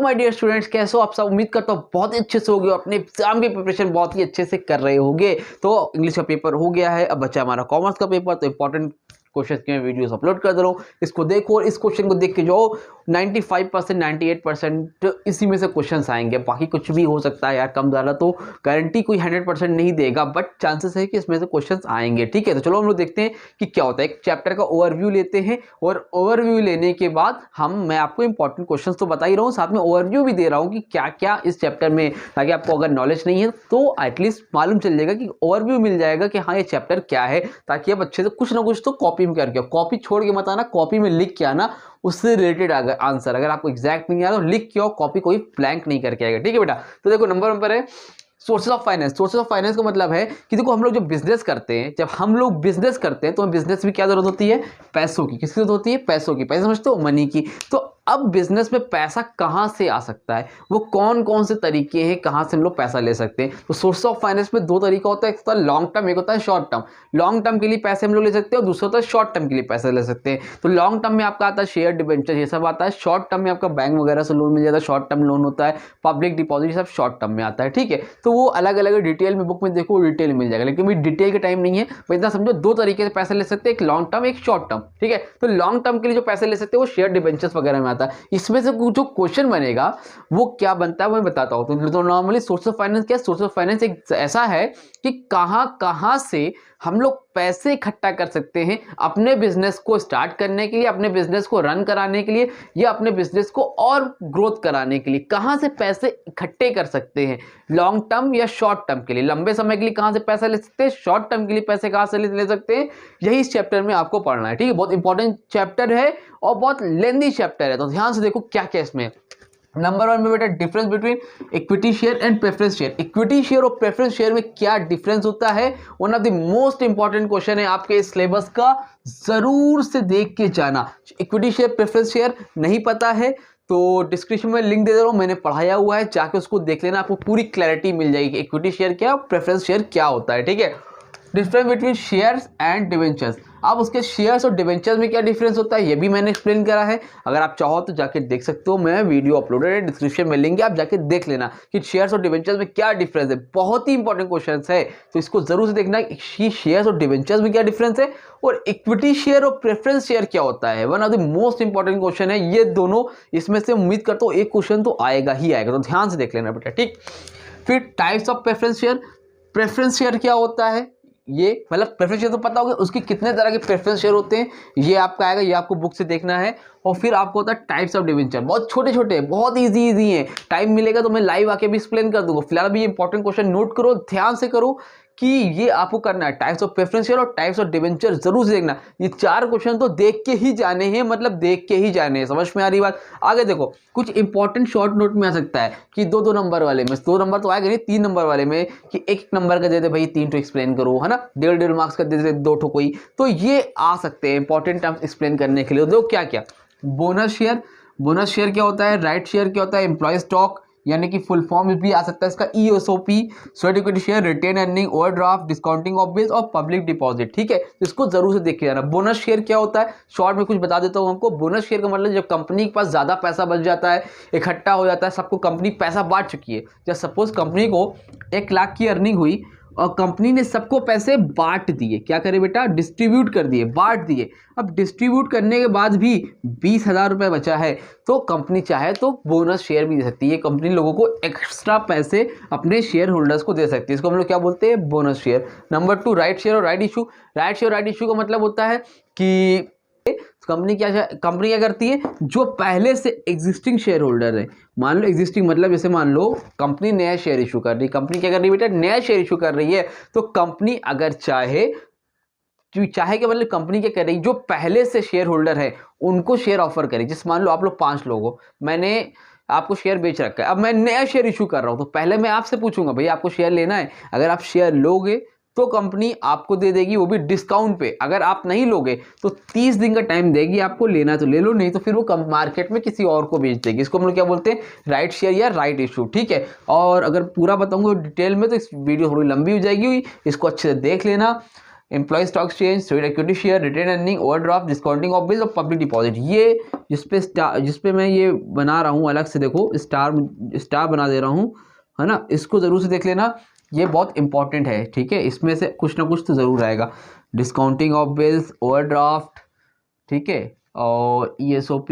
My dear students, कैसे हो आप सब। उम्मीद करता हूँ बहुत ही अच्छे से हो गए, अपने एग्जाम की प्रिपरेशन बहुत ही अच्छे से कर रहे होंगे। तो इंग्लिश का पेपर हो गया है, अब बचा हमारा कॉमर्स का पेपर। तो इंपॉर्टेंट क्वेश्चन के मैं वीडियोस अपलोड कर दे रहा हूँ, इसको देखो और इस क्वेश्चन को देख के जाओ। 95% 98% इसी में से क्वेश्चंस आएंगे, बाकी कुछ भी हो सकता है यार, कम ज़्यादा तो गारंटी कोई 100% नहीं देगा, बट चांसेस है कि इसमें से क्वेश्चंस आएंगे। ठीक है, तो चलो हम लोग देखते हैं कि क्या होता है। एक चैप्टर का ओवरव्यू लेते हैं और ओवरव्यू लेने के बाद मैं आपको इंपॉर्टेंट क्वेश्चंस तो बता ही रहा हूँ, साथ में ओवरव्यू भी दे रहा हूँ कि क्या क्या इस चैप्टर में, ताकि आपको अगर नॉलेज नहीं है तो एटलीस्ट मालूम चल जाएगा कि ओवरव्यू मिल जाएगा कि हाँ ये चैप्टर क्या है, ताकि आप अच्छे से कुछ ना कुछ तो कॉपी में करके, कॉपी छोड़ के मत आना, कॉपी में लिख के आना उससे रिलेटेड आंसर। अगर आपको एग्जैक्ट नहीं आ रहा तो लिख के आओ, कॉपी कोई ब्लैंक नहीं करके आएगा। ठीक है बेटा, तो देखो नंबर है sources of finance. Sources of finance का मतलब है कि देखो हम लोग जब बिजनेस करते हैं, जब हम लोग बिजनेस करते हैं तो बिजनेस में क्या जरूरत होती है, पैसों की। किसकी जरूरत होती है, पैसों की। पैसे समझते हो, मनी की। तो अब बिजनेस में पैसा कहाँ से आ सकता है, वो कौन कौन से तरीके हैं कहाँ से हम लोग पैसा ले सकते हैं। तो सोर्स ऑफ फाइनेंस में दो तरीका होता है, एक होता है लॉन्ग टर्म, एक होता है शॉर्ट टर्म। लॉन्ग टर्म के लिए पैसे हम लोग ले सकते हैं और दूसरा होता है शॉर्ट टर्म के लिए पैसे ले सकते हैं। तो लॉन्ग टर्म में आपका आता है शेयर, डिबेंचर, ये सब आता है। शॉर्ट टर्म में आपका बैंक वगैरह से लोन मिल जाता है, शॉर्ट टर्म लोन होता है, पब्लिक डिपॉजिट, ये सब शॉर्ट टर्म में आता है। ठीक है, तो वो अलग अलग डिटेल में बुक में देखो, डिटेल मिल जाएगा, लेकिन अभी डिटेल का टाइम नहीं है। तो इतना समझो, दो तरीके से पैसे ले सकते हैं, एक लॉन्ग टर्म, एक शॉर्ट टर्म। ठीक है, तो लॉन्ग टर्म के लिए जो पैसे ले सकते हैं वो शेयर, डिबेंचर्स वगैरह में आता है। इसमें से जो क्वेश्चन बनेगा वो क्या बनता है वो मैं बताता हूं। तो नॉर्मली सोर्स ऑफ फाइनेंस क्या है, सोर्स ऑफ फाइनेंस एक ऐसा है कि कहां से हम लोग पैसे इकट्ठा कर सकते हैं अपने बिजनेस को स्टार्ट करने के लिए, अपने बिजनेस को रन कराने के लिए, या अपने बिजनेस को और ग्रोथ कराने के लिए कहां से पैसे इकट्ठे कर सकते हैं लॉन्ग टर्म या शॉर्ट टर्म के लिए। लंबे समय के लिए कहां से पैसा ले सकते हैं, शॉर्ट टर्म के लिए पैसे कहां से ले सकते हैं, यही इस चैप्टर में आपको पढ़ना है। ठीक है, बहुत इंपॉर्टेंट चैप्टर है और बहुत लेंथी चैप्टर है, तो ध्यान से देखो क्या क्या इसमें। नंबर 1 में बेटा difference between equity share and preference share. Equity share और प्रेफरेंस शेयर में क्या डिफरेंस होता है, one of the most important question है आपके सिलेबस का, जरूर से देख के जाना। इक्विटी शेयर, प्रेफरेंस शेयर नहीं पता है तो डिस्क्रिप्शन में लिंक दे दे रहा हूं, मैंने पढ़ाया हुआ है, जाके उसको देख लेना, आपको पूरी क्लैरिटी मिल जाएगी इक्विटी शेयर क्या, प्रेफरेंस शेयर क्या होता है। ठीक है, difference between shares and debentures. अब उसके शेयर्स और डिवेंचर्स में क्या डिफरेंस होता है ये भी मैंने एक्सप्लेन करा है, अगर आप चाहो तो जाके देख सकते हो, मैं वीडियो अपलोडेड है, डिस्क्रिप्शन में लिंक है, आप जाके देख लेना कि शेयर्स और डिवेंचर्स में क्या डिफरेंस है। बहुत ही इंपॉर्टेंट क्वेश्चन है, तो इसको जरूर से देखना कि शेयर्स और डिवेंचर्स में क्या डिफरेंस है, और इक्विटी शेयर और प्रेफरेंस शेयर क्या होता है। One of the most important question है ये दोनों, इसमें से उम्मीद करता हूँ एक क्वेश्चन तो आएगा ही आएगा, तो ध्यान से देख लेना बेटा। ठीक, फिर types of preference share. Preference share क्या होता है, ये मतलब प्रेफरेंस शेयर तो पता होगा, उसके कितने तरह के प्रेफरेंस शेयर होते हैं ये आपका आएगा, ये आपको बुक से देखना है। और फिर आपको होता है टाइप्स ऑफ डिवेंचर, बहुत छोटे छोटे, बहुत इजी है। टाइम मिलेगा तो मैं लाइव आके भी एक्सप्लेन कर दूंगा, फिलहाल भी इंपॉर्टेंट क्वेश्चन नोट करो, ध्यान से करो कि ये आपको करना है। टाइप्स ऑफ प्रेफरेंस शेयर और टाइप्स ऑफ डिवेंचर जरूर से देखना, ये चार क्वेश्चन तो देख के ही जाने हैं, मतलब देख के ही जाने हैं। समझ में आ रही बात। आगे देखो, कुछ इंपॉर्टेंट शॉर्ट नोट में आ सकता है कि दो नंबर वाले में, 2 नंबर तो आएगा नहीं, 3 नंबर वाले में कि एक नंबर का दे दे भाई 3 तो एक्सप्लेन करो, है ना, 1.5 मार्क्स का दे दे 2 ठो कोई, तो ये आ सकते हैं इंपॉर्टेंट टर्म्स एक्सप्लेन करने के लिए। देखो क्या क्या, बोनस शेयर। बोनस शेयर क्या होता है, राइट शेयर क्या होता है, एम्प्लॉय स्टॉक, यानी कि फुल फॉर्म भी आ सकता है इसका, ESOP, sweat equity share, retain earning, overdraft, discounting of bills और पब्लिक डिपॉजिट। ठीक है, तो इसको जरूर से देख के जाना। बोनस शेयर क्या होता है, शॉर्ट में कुछ बता देता हूं हमको। बोनस शेयर का मतलब जब कंपनी के पास ज्यादा पैसा बच जाता है, इकट्ठा हो जाता है, सबको कंपनी पैसा बांट चुकी है। जब सपोज कंपनी को 1 लाख की अर्निंग हुई और कंपनी ने सबको पैसे बांट दिए, क्या करे बेटा, डिस्ट्रीब्यूट कर दिए, बांट दिए। अब डिस्ट्रीब्यूट करने के बाद भी 20,000 रुपये बचा है, तो कंपनी चाहे तो बोनस शेयर भी दे सकती है। कंपनी लोगों को एक्स्ट्रा पैसे अपने शेयर होल्डर्स को दे सकती है, इसको हम लोग क्या बोलते हैं, bonus share. Number 2 right share और right issue. Right share right issue का मतलब होता है कि कंपनी क्या करती है, जो पहले से एग्जिस्टिंग शेयर होल्डर है, मान लो एग्जिस्टिंग मतलब जैसे मान लो कंपनी नया शेयर इशू कर रही है, कंपनी क्या कर रही है बेटा, नया शेयर इशू कर रही है, तो कंपनी अगर चाहे के मतलब कंपनी क्या कर रही है, जो पहले से शेयर होल्डर है उनको शेयर ऑफर करे। जिस मान लो आप लोग 5 लोग हो, मैंने आपको शेयर बेच रखा है, अब मैं नया शेयर इशू कर रहा हूं, तो पहले मैं आपसे पूछूंगा भाई आपको शेयर लेना है, अगर आप शेयर लोगे तो कंपनी आपको दे देगी, वो भी डिस्काउंट पे। अगर आप नहीं लोगे तो 30 दिन का टाइम देगी, आपको लेना तो ले लो, नहीं तो फिर वो मार्केट में किसी और को बेच देगी। इसको हम लोग क्या बोलते हैं, राइट शेयर या राइट इशू। ठीक है, और अगर पूरा बताऊंगा डिटेल में तो इस वीडियो थोड़ी लंबी हो जाएगी, इसको अच्छे से देख लेना। Employ stock exchange, state equity share, retain earning, overdraft, discounting of bills और पब्लिक डिपॉजिट। ये जिसपे मैं ये बना रहा हूँ अलग से, देखो स्टार बना दे रहा हूँ, है ना, इसको ज़रूर से देख लेना, ये बहुत इंपॉर्टेंट है, ठीक है। इसमें से कुछ ना कुछ तो ज़रूर आएगा। डिस्काउंटिंग ऑफ बिल्स, ओवरड्राफ्ट, ठीक है, और ESOP,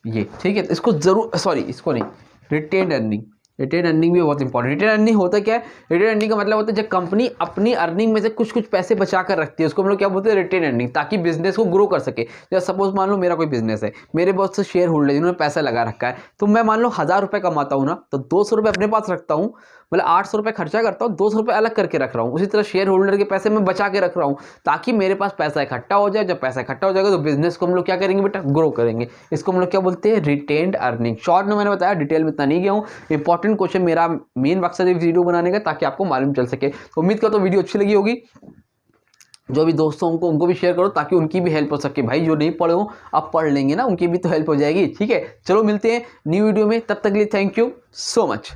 ये ठीक है, इसको ज़रूर, सॉरी इसको नहीं, रिटेन अर्निंग, रिटेन अर्निंग भी बहुत इंपॉर्टेंट। रिटेन अर्निंग होता क्या है? रिटेन अर्निंग का मतलब होता है जब कंपनी अपनी अर्निंग में से कुछ कुछ पैसे बचा कर रखती है, उसको हम लोग क्या बोलते हैं? रिटेन अर्निंग, ताकि बिजनेस को ग्रो कर सके। जैसे सपोज मान लो मेरा कोई बिजनेस है, मेरे बहुत से शेयर होल्डर जिन्होंने पैसा लगा रखा है, तो मैं मान लो 1000 रुपये कमाता हूँ ना, तो 200 रुपये अपने पास रखता हूँ, मतलब 800 रुपये खर्चा करता हूँ, 200 रुपये अलग करके रख रहा हूँ। उसी तरह शेयर होल्डर के पैसे मैं बचा के रख रहा हूँ, ताकि मेरे पास पैसा इकट्ठा हो जाए। जब पैसा इकट्ठा हो जाएगा तो बिजनेस को हम लोग क्या करेंगे बेटा? ग्रो करेंगे। इसको हम लोग क्या बोलते हैं? Retained earning. शॉर्ट में मैंने बताया, डिटेल में इतना नहीं गया हूँ। इंपॉर्टेंट क्वेश्चन मेरा मेन मकसद है वीडियो बनाने का, ताकि आपको मालूम चल सके। तो उम्मीद करता हूँ वीडियो अच्छी लगी होगी। जो भी दोस्तों उनको भी शेयर करो, ताकि उनकी भी हेल्प हो सके। भाई जो नहीं पढ़े हो अब पढ़ लेंगे ना, उनकी भी तो हेल्प हो जाएगी। ठीक है, चलो मिलते हैं न्यू वीडियो में, तब तक के लिए थैंक यू सो मच।